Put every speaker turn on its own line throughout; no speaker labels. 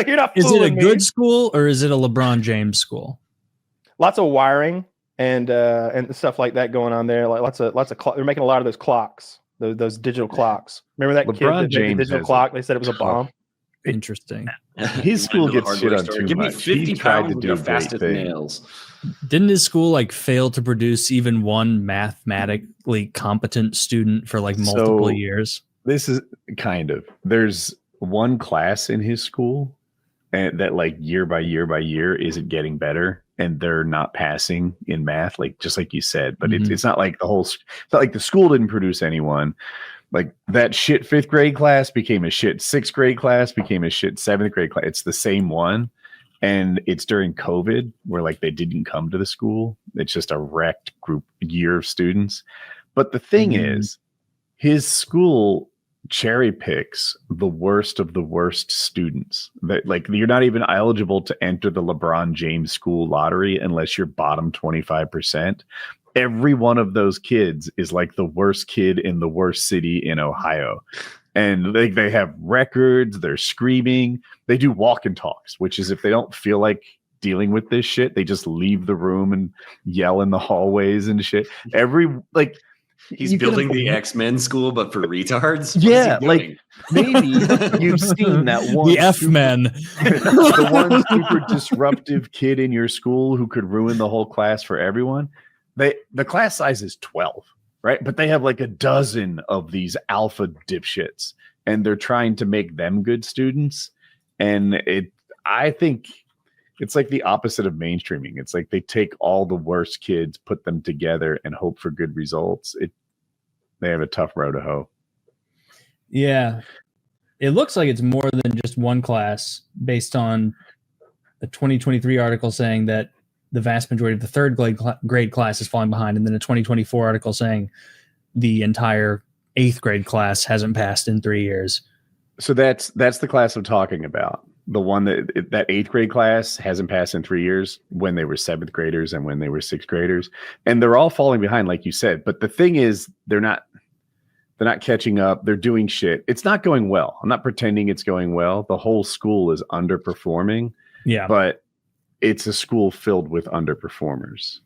You're not
Is it a
fooling me.
good school or is it a LeBron James school?
Lots of wiring and stuff like that going on there. Like lots of they're making a lot of those clocks, those digital clocks. Remember that
LeBron
kid that made the digital clock? They said it was a bomb.
Interesting.
His school gets shit on too
Give me
much.
50
He tried
pounds
to
with
do
the
a great
fastest
thing.
nails.
Didn't his school like fail to produce even one mathematically competent student for like multiple years?
This is kind of, there's one class in his school and that like year by year isn't getting better, and they're not passing in math, like just like you said. But it's not like it's not like the school didn't produce anyone. Like that shit 5th grade class became a shit 6th grade class, became a shit 7th grade class. It's the same one. And it's during COVID where like they didn't come to the school. It's just a wrecked year of students. But the thing is, his school cherry picks the worst of the worst students. That like you're not even eligible to enter the LeBron James school lottery unless you're bottom 25%. Every one of those kids is like the worst kid in the worst city in Ohio. And they have records, they're screaming, they do walk and talks, which is if they don't feel like dealing with this shit, they just leave the room and yell in the hallways and shit.
He's building the X-Men school, but for retards?
Yeah, like maybe you've seen that one.
The F-Men.
The one super disruptive kid in your school who could ruin the whole class for everyone. The class size is 12, right? But they have like a dozen of these alpha dipshits, and they're trying to make them good students. And I think it's like the opposite of mainstreaming. It's like they take all the worst kids, put them together, and hope for good results. They have a tough row to hoe.
Yeah. It looks like it's more than just one class based on a 2023 article saying that the vast majority of the 3rd grade class is falling behind, and then a 2024 article saying the entire 8th grade class hasn't passed in 3 years.
So that's the class I'm talking about. The one that 8th grade class hasn't passed in 3 years, when they were 7th graders and when they were 6th graders. And they're all falling behind, like you said. But the thing is, they're not catching up. They're doing shit. It's not going well. I'm not pretending it's going well. The whole school is underperforming. Yeah. But it's a school filled with underperformers.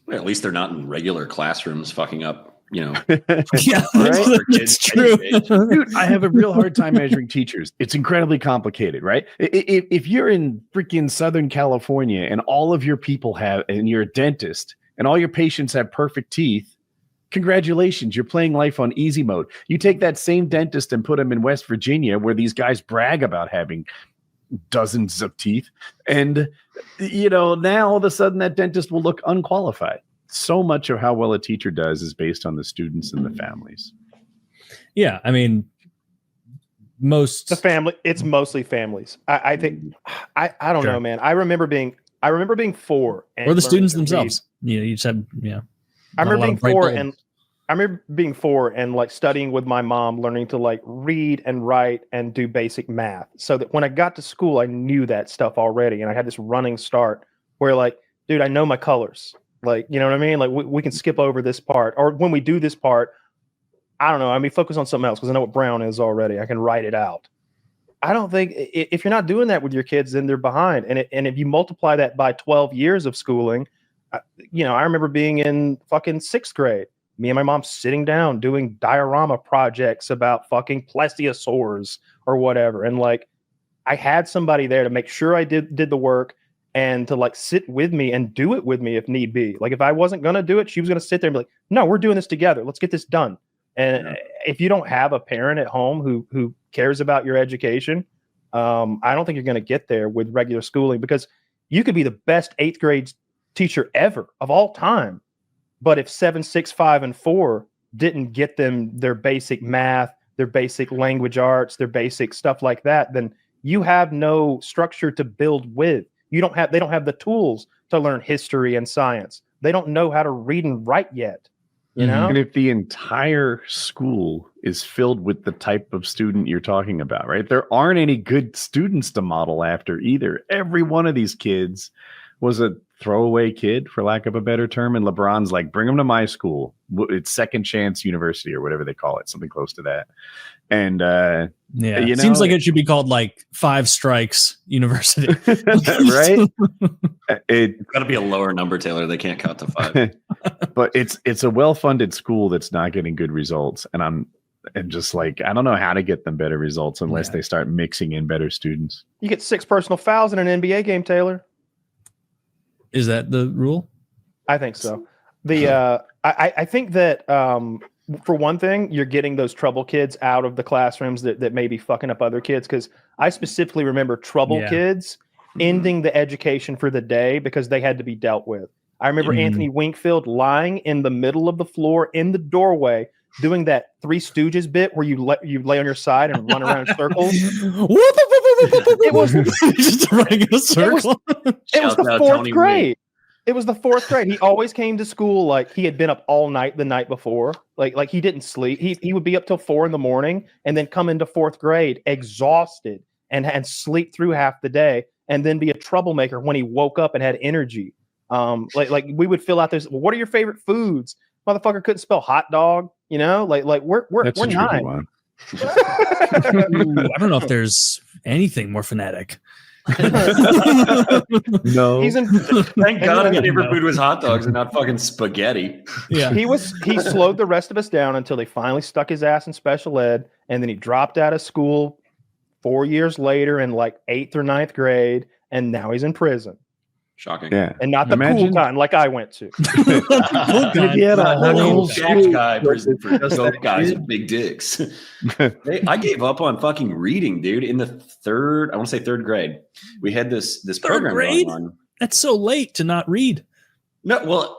Well, at least they're not in regular classrooms fucking up,
Yeah,
right?
It's true.
Dude, I have a real hard time measuring teachers. It's incredibly complicated, right? If you're in freaking Southern California and all of your people and you're a dentist and all your patients have perfect teeth, congratulations, you're playing life on easy mode. You take that same dentist and put him in West Virginia where these guys brag about having dozens of teeth, and now all of a sudden that dentist will look unqualified. So much of how well a teacher does is based on the students and the families.
Yeah, I mean,
it's mostly families. I think I don't know, man. I remember being 4
or the students themselves. You said, yeah.
I remember being 4 and like studying with my mom, learning to like read and write and do basic math, so that when I got to school, I knew that stuff already. And I had this running start where like, dude, I know my colors. Like, you know what I mean? Like we can skip over this part, or when we do this part, I don't know. I mean, focus on something else because I know what brown is already. I can write it out. I don't think if you're not doing that with your kids, then they're behind. And if you multiply that by 12 years of schooling, I remember being in fucking 6th grade. Me and my mom sitting down doing diorama projects about fucking plesiosaurs or whatever. And like, I had somebody there to make sure I did the work and to like sit with me and do it with me if need be. Like if I wasn't going to do it, she was going to sit there and be like, no, we're doing this together. Let's get this done. And if you don't have a parent at home who cares about your education, I don't think you're going to get there with regular schooling, because you could be the best 8th grade teacher ever of all time. But if 7, 6, 5, and 4 didn't get them their basic math, their basic language arts, their basic stuff like that, then you have no structure to build with. They don't have the tools to learn history and science. They don't know how to read and write yet. You know?
And if the entire school is filled with the type of student you're talking about, right? There aren't any good students to model after either. Every one of these kids was a throwaway kid, for lack of a better term, and LeBron's like, bring him to my school. It's Second Chance University or whatever they call it, something close to that. And
it seems like it should be called like Five Strikes University,
right?
It's got to be a lower number, Taylor. They can't count to 5.
But it's a well-funded school that's not getting good results, and just like, I don't know how to get them better results unless they start mixing in better students.
You get 6 personal fouls in an NBA game, Taylor.
Is that the rule?
I think so. I think that for one thing, you're getting those trouble kids out of the classrooms that may be fucking up other kids. Because I specifically remember trouble kids ending the education for the day because they had to be dealt with. I remember Anthony Winkfield lying in the middle of the floor in the doorway doing that Three Stooges bit where you lay on your side and run around in circles. It was
just running in a circle.
It was the 4th grade. It was the 4th grade. He always came to school like he had been up all night the night before. Like he didn't sleep. He would be up till 4 a.m. and then come into 4th grade exhausted and sleep through half the day and then be a troublemaker when he woke up and had energy. Like we would fill out this. Well, what are your favorite foods? Motherfucker couldn't spell hot dog. You know, like we're not.
I don't know if there's anything more phonetic.
No.
Thank God his favorite food was hot dogs and not fucking spaghetti.
Yeah.
He slowed the rest of us down until they finally stuck his ass in special ed, and then he dropped out of school 4 years later in like 8th or 9th grade, and now he's in prison.
Shocking.
Yeah.
And not the cool kind like I went to.
Prison for dope guys with big dicks. I gave up on fucking reading, dude. In the 3rd grade, we had this program going on.
That's so late to not read.
No, well,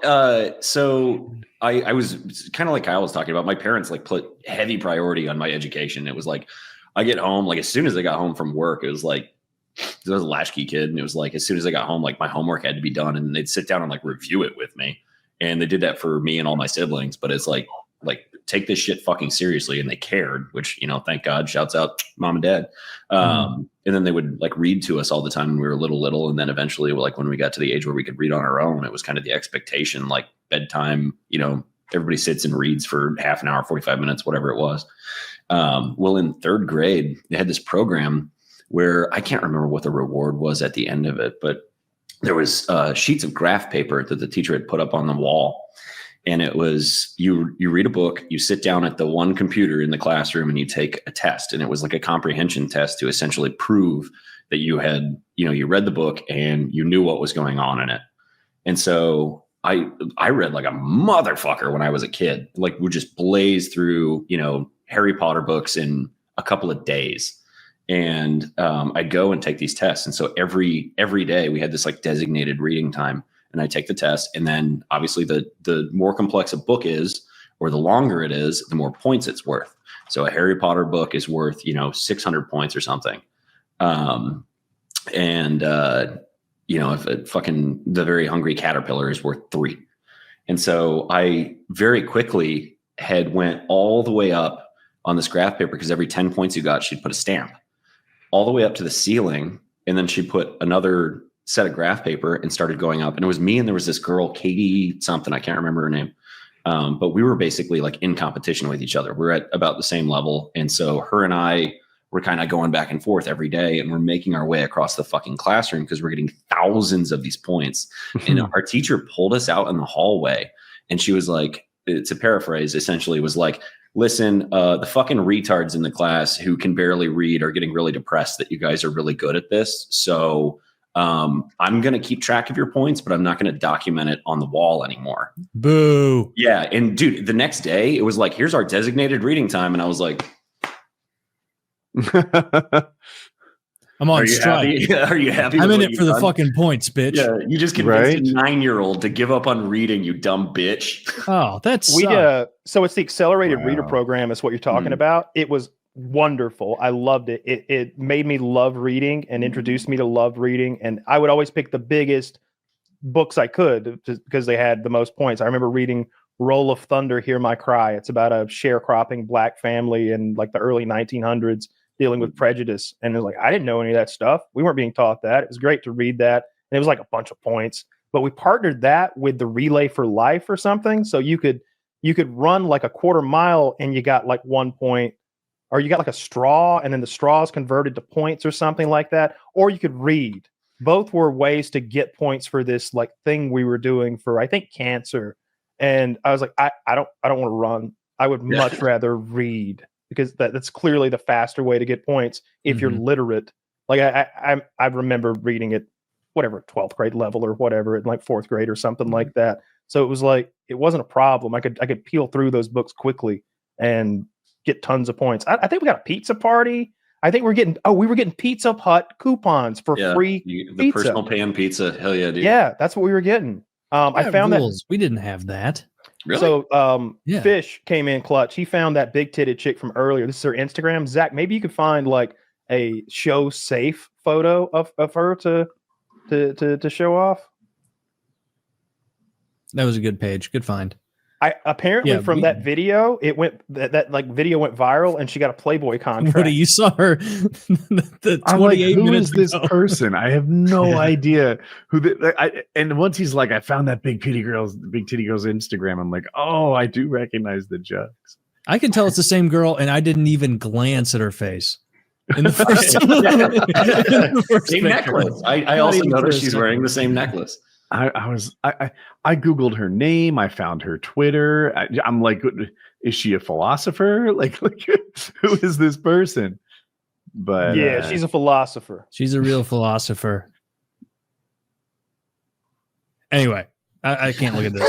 so I was kind of like Kyle was talking about. My parents like put heavy priority on my education. It was like I get home, like as soon as I got home from work, it was like, I was a latchkey kid, and it was like as soon as I got home, like my homework had to be done, and they'd sit down and like review it with me. And they did that for me and all my siblings. But it's like take this shit fucking seriously, and they cared. Which thank God. Shouts out mom and dad. And then they would like read to us all the time when we were little, and then eventually, like when we got to the age where we could read on our own, it was kind of the expectation, like bedtime. Everybody sits and reads for half an hour, 45 minutes, whatever it was. Well, in 3rd grade, they had this program where I can't remember what the reward was at the end of it, but there was sheets of graph paper that the teacher had put up on the wall. And it was, you read a book, you sit down at the one computer in the classroom and you take a test. And it was like a comprehension test to essentially prove that you had, you read the book and you knew what was going on in it. And so I read like a motherfucker when I was a kid, like would just blaze through, Harry Potter books in a couple of days. And I'd go and take these tests. And so every day we had this like designated reading time, and I take the test. And then obviously the more complex a book is, or the longer it is, the more points it's worth. So a Harry Potter book is worth, 600 points or something. If a fucking The Very Hungry Caterpillar is worth 3. And so I very quickly went all the way up on this graph paper, because every 10 points you got, she'd put a stamp all the way up to the ceiling. And then she put another set of graph paper and started going up. And it was me and there was this girl, Katie something, I can't remember her name. But we were basically like in competition with each other. We're at about the same level. And so her and I were kind of going back and forth every day, and we're making our way across the fucking classroom because we're getting thousands of these points. And our teacher pulled us out in the hallway, and she was like, to paraphrase, essentially was like, listen, the fucking retards in the class who can barely read are getting really depressed that you guys are really good at this. So I'm going to keep track of your points, but I'm not going to document it on the wall anymore.
Boo.
Yeah. And dude, the next day it was like, here's our designated reading time. And I was like,
I'm on strike.
Are you happy?
I'm in it for the fucking points, bitch.
Yeah, you just convinced a 9-year-old to give up on reading, you dumb bitch.
Oh, that's
so it's the accelerated reader program is what you're talking about. It was wonderful. I loved it. It made me love reading and introduced me to love reading. And I would always pick the biggest books I could just because they had the most points. I remember reading Roll of Thunder, Hear My Cry. It's about a sharecropping black family in like the early 1900s dealing with prejudice. And it was like, I didn't know any of that stuff. We weren't being taught that. It was great to read that and it was like a bunch of points. But we partnered that with the Relay for Life or something. So you could run like a quarter mile and you got like 1 point, or you got like a straw and then the straw is converted to points or something like that. Or you could read. Both were ways to get points for this like thing we were doing for, I think, cancer. And I was like, I don't want to run. I would much rather read, because that's clearly the faster way to get points if you're literate. Like I remember reading it, whatever, 12th grade level or whatever, in like 4th grade or something like that. So it was like, it wasn't a problem. I could peel through those books quickly and get tons of points. I think we got a pizza party. I think we were getting Pizza Hut coupons for free
the
pizza.
personal pan pizza. Hell yeah, dude.
Yeah, that's what we were getting. I found that
we didn't have that.
Really?
So Fish came in clutch. He found that big-titted chick from earlier. This is her Instagram. Zach, maybe you could find like a show safe photo of her to show off.
That was a good page. Good find.
That video, it went that like video went viral, and she got a Playboy contract.
What, you saw her? The 28
I'm like, who
minutes
is this
ago.
person? I have no idea who. And once he's like, I found that big titty girl's Instagram. I'm like, oh, I do recognize the jugs.
I can tell it's the same girl, and I didn't even glance at her face. In the first,
same necklace. I also noticed she's wearing the same necklace.
I Googled her name. I found her Twitter. I'm like, is she a philosopher? Like who is this person? But
yeah, she's a philosopher.
She's a real philosopher. Anyway, I can't look at this.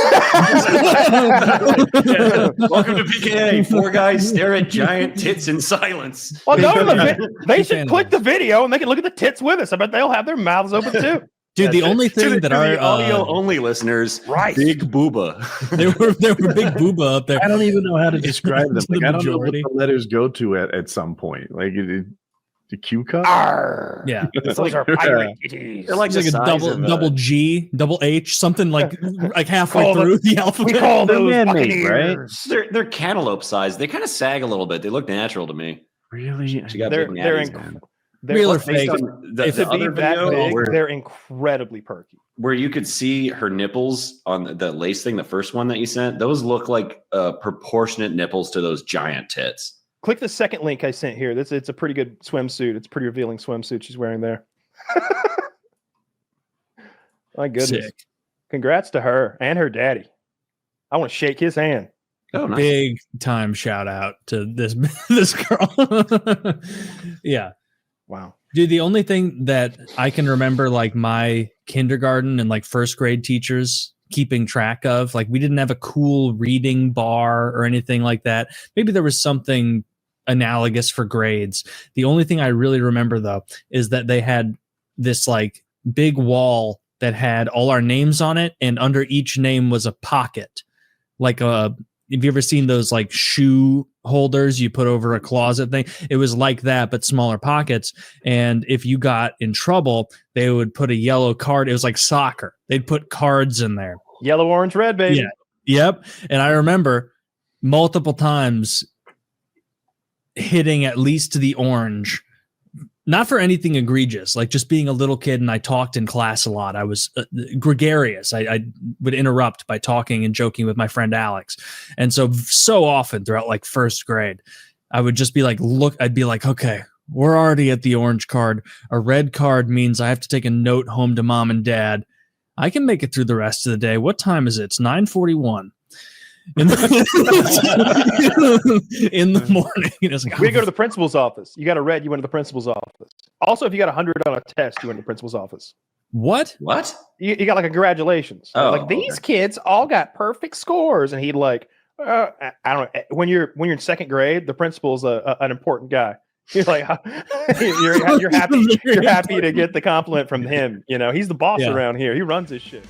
Welcome to PKA. 4 guys stare at giant tits in silence.
Well, they should click the video and they can look at the tits with us. I bet they'll have their mouths open too.
Dude, the only thing that our
audio only listeners,
right?
Big booba.
There were big booba up there.
I don't even know how to describe them. Like, I don't know what
majority.
the letters go to at some point. Like the Q cup.
Yeah,
those are pirate titties.
They're like
it's like a double G, double H, something like halfway through the alphabet.
We call those
man-made, right?
They're cantaloupe sized. They kind of sag a little bit. They look natural to me.
Really?
She got
They're
big natties, man.
Real or fake?
If it be that big, they're incredibly perky.
Where you could see her nipples on the lace thing, the first one that you sent, those look like proportionate nipples to those giant tits.
Click the second link I sent here. It's a pretty good swimsuit. It's a pretty revealing swimsuit she's wearing there. My goodness.
Sick.
Congrats to her and her daddy. I want to shake his hand.
Oh, nice.
Big time shout out to this girl. Yeah.
Wow.
Dude, the only thing that I can remember, like my kindergarten and like first grade teachers keeping track of, like we didn't have a cool reading bar or anything like that. Maybe there was something analogous for grades. The only thing I really remember though is that they had this like big wall that had all our names on it, and under each name was a pocket. Like have you ever seen those like shoe holders you put over a closet thing? It was like that, but smaller pockets. And if you got in trouble, they would put a yellow card. It was like soccer. They'd put cards in there.
Yellow, orange, red, baby.
Yeah. Yep. And I remember multiple times hitting at least to the orange, not for anything egregious, like just being a little kid and I talked in class a lot. I was gregarious. I would interrupt by talking and joking with my friend Alex. And so often throughout like first grade, I would just be like, I'd be like, okay, we're already at the orange card. A red card means I have to take a note home to mom and dad. I can make it through the rest of the day. What time is it? It's 9:41. In the morning. Like,
we go to the principal's office. You got a red, you went to the principal's office. Also, if you got 100 on a test, you went to the principal's office.
What?
You got like a congratulations. Like these kids all got perfect scores, and he'd like, I don't know. When you're in second grade, the principal's an important guy. You're like, you're happy to get the compliment from him. You know, he's the boss around here. He runs this shit.